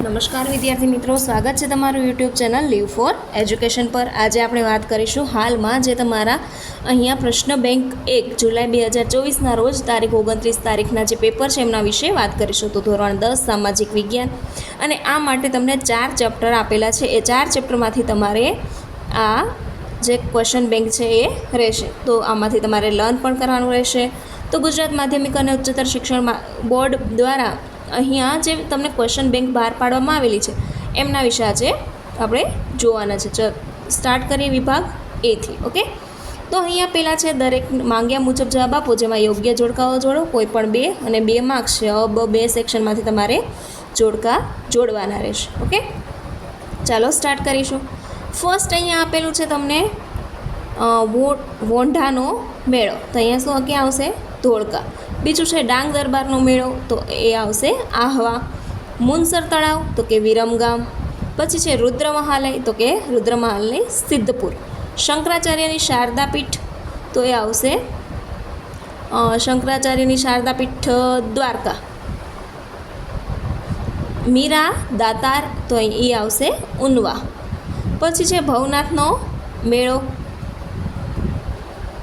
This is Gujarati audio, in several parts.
નમસ્કાર વિદ્યાર્થી મિત્રો, સ્વાગત છે તમારું YouTube channel live for education પર। આજે આપણે વાત કરીશું હાલમાં જે તમારા અહીંયા પ્રશ્ન બેંક 1 જુલાઈ 2024ના રોજ તારીખ 29 તારીખના જે પેપર છે એમના વિશે વાત કરીશું। તો ધોરણ 10 સામાજિક વિજ્ઞાન, અને આ માટે તમને 4 ચેપ્ટર આપેલા છે। એ 4 ચેપ્ટરમાંથી તમારે આ જે ક્વેશ્ચન બેંક છે એ રહેશે। તો આમાંથી તમારે લર્ન પણ કરવાનું રહેશે। તો ગુજરાત માધ્યમિક અને ઉચ્ચતર શિક્ષણ બોર્ડ દ્વારા અહીંયા જે તમને ક્વેશ્ચન બેંક બહાર પાડવામાં આવેલી છે એમના વિશે આજે આપણે જોવાના છે। ચલો સ્ટાર્ટ કરીએ વિભાગ એ થી। ઓકે, તો અહીંયા પહેલાં છે દરેક માંગ્યા મુજબ જવાબ આપો, જેમાં યોગ્ય જોડકાઓ જોડો। કોઈ પણ 2 અને 2 માર્ક્સ છે। બે સેક્શનમાંથી તમારે જોડકા જોડવાના રહેશે। ઓકે, ચાલો સ્ટાર્ટ કરીશું। ફર્સ્ટ અહીંયા આપેલું છે તમને વોંઢાનો મેળો, તો અહીંયા શું ક્યાં આવશે? ધોળકા। બીજું છે ડાંગ દરબારનો મેળો, તો એ આવશે આહવા। મુનસર તળાવ, તો કે વિરમગામ। પછી છે રુદ્ર મહાલય, તો કે રુદ્ર મહાલય સિદ્ધપુર। શંકરાચાર્યની શારદા પીઠ, તો એ આવશે શંકરાચાર્યની શારદા પીઠ દ્વારકા। મીરા દાતાર, તો એ આવશે ઉનવા। પછી છે ભવનાથનો મેળો,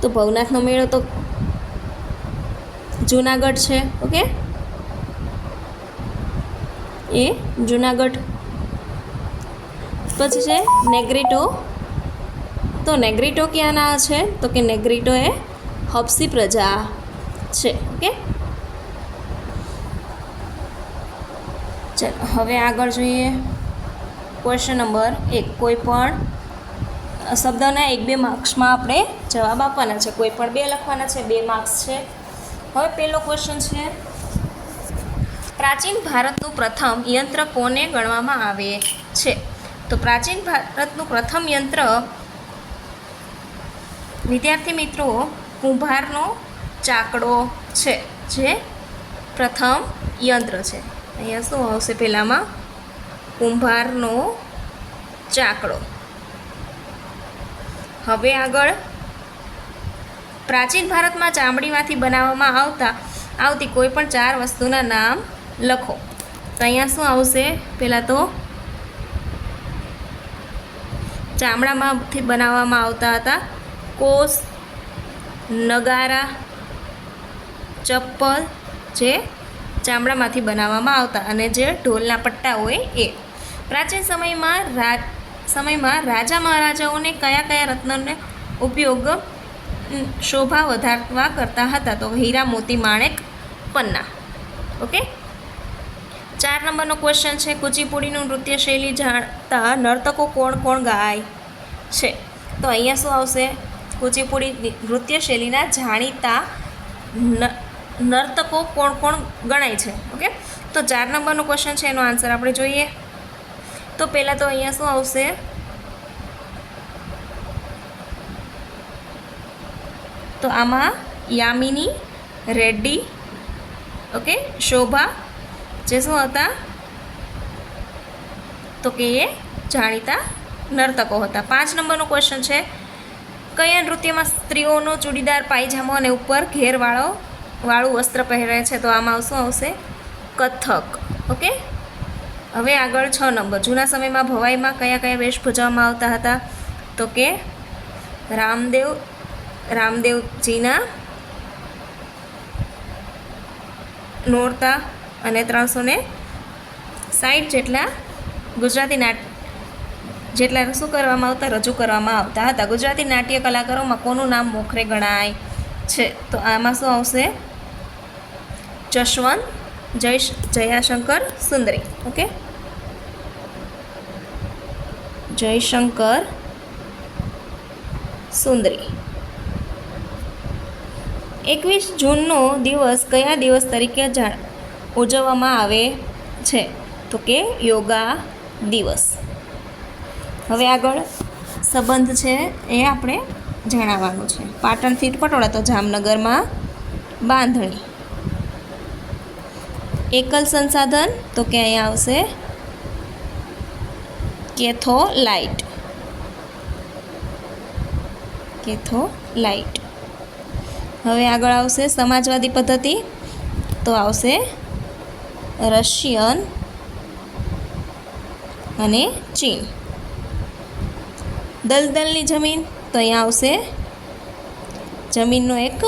તો ભવનાથનો મેળો તો જુનાગઢ છે। ઓકે, એ જુનાગઢ। પછી છે નેગ્રીટો, તો નેગ્રીટો ક્યાંના છે? તો કે નેગ્રીટો એ હબસી પ્રજા છે। ઓકે, ચાલો હવે આગળ જોઈએ। ક્વેશ્ચન નંબર 1, કોઈ પણ શબ્દના 1-2 માર્ક્સમાં આપણે જવાબ આપવાના છે। કોઈ પણ 2 લખવાના છે, 2 માર્ક્સ છે। હવે પહેલો ક્વેશ્ચન છે, પ્રાચીન ભારતનું પ્રથમ યંત્ર કોને ગણવામાં આવે છે? તો પ્રાચીન ભારતનું પ્રથમ યંત્ર વિદ્યાર્થી મિત્રો કુંભારનો ચાકડો છે, જે પ્રથમ યંત્ર છે। અહીંયા શું આવશે? પહેલામાં કુંભારનો ચાકડો। હવે આગળ, પ્રાચીન ભારતમાં ચામડીમાંથી બનાવવામાં આવતી કોઈ પણ 4 વસ્તુના નામ લખો। તો અહીંયા શું આવશે? પહેલાં તો ચામડામાંથી બનાવવામાં આવતા હતા કોસ, નગારા, ચપ્પલ, જે ચામડામાંથી બનાવવામાં આવતા, અને જે ઢોલના પટ્ટા હોય એ। પ્રાચીન સમયમાં રાજા મહારાજાઓને કયા રત્નોનો ઉપયોગ શોભા વધારવા કરતા હતા? તો હીરા, મોતી, માણેક, પન્ના। ઓકે, 4 નંબરનો ક્વેશ્ચન છે, કુચીપુડીનું નૃત્ય શૈલી જાણતા નર્તકો કોણ ગાય છે? તો અહીંયા શું આવશે? કુચીપુડી નૃત્ય શૈલીના જાણીતા નર્તકો કોણ ગણાય છે? ઓકે, તો 4 નંબરનો ક્વેશ્ચન છે, એનો આન્સર આપણે જોઈએ। તો પહેલાં તો અહીંયા શું આવશે? તો આમાં યામિની રેડ્ડી, ઓકે, શોભા, જે શું હતા? તો કે એ જાણીતા નર્તકો હતા। 5 નંબરનો ક્વેશ્ચન છે, કયા નૃત્યમાં સ્ત્રીઓનો ચૂડીદાર પાયજામો અને ઉપર ઘેરવાળું વસ્ત્ર પહેરે છે? તો આમાં શું આવશે? કથક। ઓકે, હવે આગળ 6 નંબર, જૂના સમયમાં ભવાઈમાં કયા વેશ ભજવવામાં આવતા હતા? તો કે રામદેવજીના નોરતા, અને 360 જેટલા ગુજરાતી જેટલા શું કરવામાં આવતા? રજૂ કરવામાં આવતા હતા। ગુજરાતી નાટ્ય કલાકારોમાં કોનું નામ મોખરે ગણાય છે? તો આમાં શું આવશે? જશવંત જયાશંકર સુંદરી। ઓકે, જયશંકર સુંદરી। 21 જૂનનો દિવસ કયા દિવસ તરીકે ઉજવવામાં આવે છે? તો કે યોગા દિવસ। હવે આગળ સંબંધ છે એ આપણે જણાવવાનું છે। પાટણથી પટોળા, તો જામનગરમાં બાંધણી। એકલ સંસાધન, તો કે અહીંયા આવશે કેથોલાઇટ। હવે આગળ આવશે સમાજવાદી પદ્ધતિ, તો આવશે રશિયન અને ચીન. દલદલની જમીન તો અહીંયા આવશે જમીનનો એક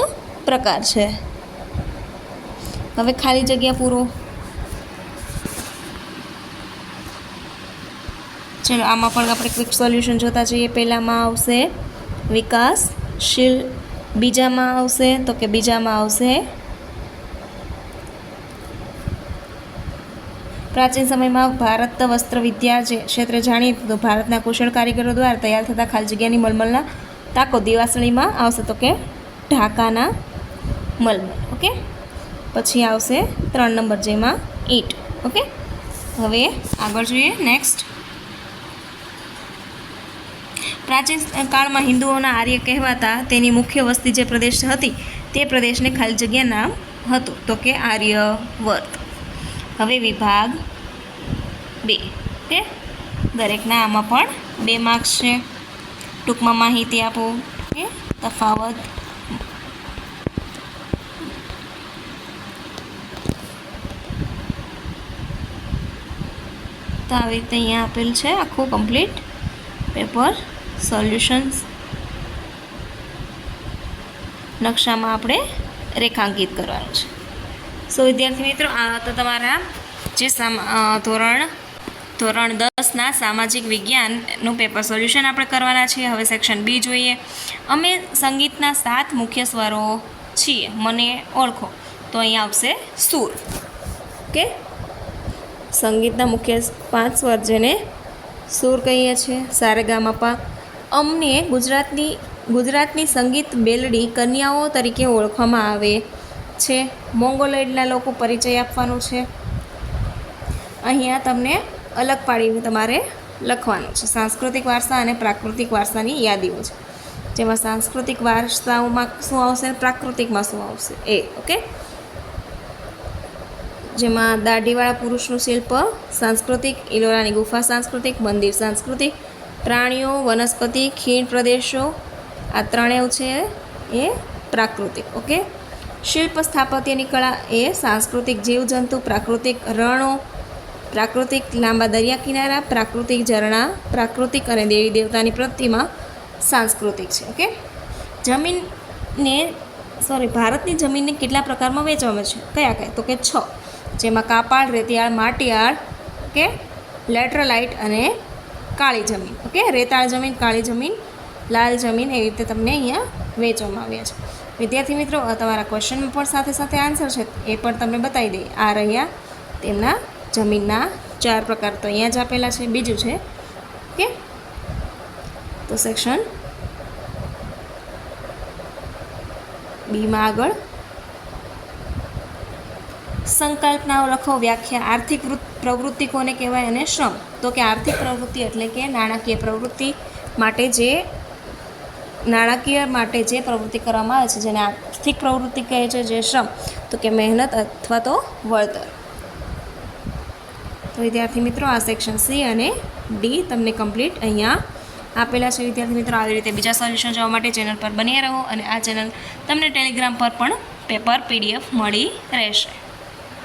પ્રકાર છે. હવે ખાલી જગ્યા પૂરો. ચલો આમાં પણ આપણે ક્વિક સોલ્યુશન જોતા જઈએ. પહેલામાં આવશે વિકાસશીલ, બીજામાં આવશે તો કે બીજામાં આવશે પ્રાચીન સમયમાં ભારત વસ્ત્ર વિદ્યા જે ક્ષેત્રે જાણીતું તો ભારતના કુશળ કારીગરો દ્વારા તૈયાર થતા ખાલી જગ્યાની મલમલના ટાંકો. દિવાસળીમાં આવશે તો કે ઢાકાના મલમલ. ઓકે, પછી આવશે 3 નંબર જેમાં ઈંટ. ઓકે, હવે આગળ જોઈએ. નેક્સ્ટ, પ્રાચીન કાળમાં હિન્દુઓના આર્ય કહેવાતા તેની મુખ્ય વસ્તી જે પ્રદેશ હતી તે પ્રદેશને ખાલી જગ્યા નામ હતું તો કે આર્યવર્ત. હવે વિભાગ 2. ઓકે, દરેકના આમાં પણ 2 માર્ક્સ છે. ટૂંકમાં માહિતી આપો. ઓકે, તફાવત. તો આવી રીતે અહીંયા આપેલ છે આખું કમ્પ્લીટ પેપર સોલ્યુશન્સ. નકશામાં આપણે રેખાંકિત કરવાનું છે. સો વિદ્યાર્થી મિત્રો, આ તો તમારા જે ધોરણ 10ના સામાજિક વિજ્ઞાનનું પેપર સોલ્યુશન આપણે કરવાના છીએ. હવે સેક્શન બી જોઈએ. અમે સંગીતના 7 મુખ્ય સ્વરો છીએ, મને ઓળખો. તો અહીંયા આવશે સૂર. ઓકે, સંગીતના મુખ્ય 5 સ્વર જેને સૂર કહીએ છીએ. સારેગામાપા. અમને ગુજરાતની સંગીત બેલડી કન્યાઓ તરીકે ઓળખવામાં આવે છે. મોંગોલોઇડના લોકો પરિચય આપવાનો છે. અહીંયા તમને અલગ પાડીને તમારે લખવાનું છે. સાંસ્કૃતિક વારસા અને પ્રાકૃતિક વારસાની યાદીઓ છે, જેમાં સાંસ્કૃતિક વારસાઓમાં શું આવશે, પ્રાકૃતિકમાં શું આવશે એ. ઓકે, જેમાં દાઢીવાળા પુરુષનું શિલ્પ સાંસ્કૃતિક, ઇલોરાની ગુફા સાંસ્કૃતિક, મંદિર સાંસ્કૃતિક, પ્રાણીઓ, વનસ્પતિ, ખીણ પ્રદેશો આ ત્રણેય છે એ પ્રાકૃતિક. ઓકે, શિલ્પ સ્થાપત્યની કળા એ સાંસ્કૃતિક, જીવજંતુ પ્રાકૃતિક, રણો પ્રાકૃતિક, લાંબા દરિયા કિનારા પ્રાકૃતિક, ઝરણા પ્રાકૃતિક અને દેવી દેવતાની પ્રતિમા સાંસ્કૃતિક છે. ઓકે, ભારતની જમીનને કેટલા પ્રકારમાં વહેંચવામાં છે? કયા તો કે 6, જેમાં કાપાળ, રેતિયાળ, માટીયાળ, ઓકે, લેટરલાઇટ અને કાળી જમીન. ઓકે, રેતાળ જમીન, કાળી જમીન, લાલ જમીન, એવી રીતે તમને અહીંયા વહેંચવામાં આવ્યા છે. વિદ્યાર્થી મિત્રો, તમારા ક્વેશ્ચનમાં પણ સાથે સાથે આન્સર છે એ પણ તમને બતાવી દઈએ. આ રહ્યા તેમના જમીનના 4 પ્રકાર, તો અહીંયા જ આપેલા છે. બીજું છે ઓકે, તો સેક્શન બીમાં આગળ સંકલ્પનાઓ લખો. વ્યાખ્યા. આર્થિક પ્રવૃત્તિ કોને કહેવાય અને શ્રમ? તો કે આર્થિક પ્રવૃત્તિ એટલે કે નાણાકીય પ્રવૃત્તિ માટે જે પ્રવૃત્તિ કરવામાં આવે છે જેને આર્થિક પ્રવૃત્તિ કહે છે. જે શ્રમ તો કે મહેનત અથવા તો વળતર. તો વિદ્યાર્થી મિત્રો, આ સેક્શન સી અને ડી તમને કમ્પ્લીટ અહીંયા આપેલા છે. વિદ્યાર્થી મિત્રો, આવી રીતે બીજા સોલ્યુશન જોવા માટે ચેનલ પર બન્યા રહો અને આ ચેનલ તમને ટેલિગ્રામ પર પણ પેપર PDF મળી રહેશે.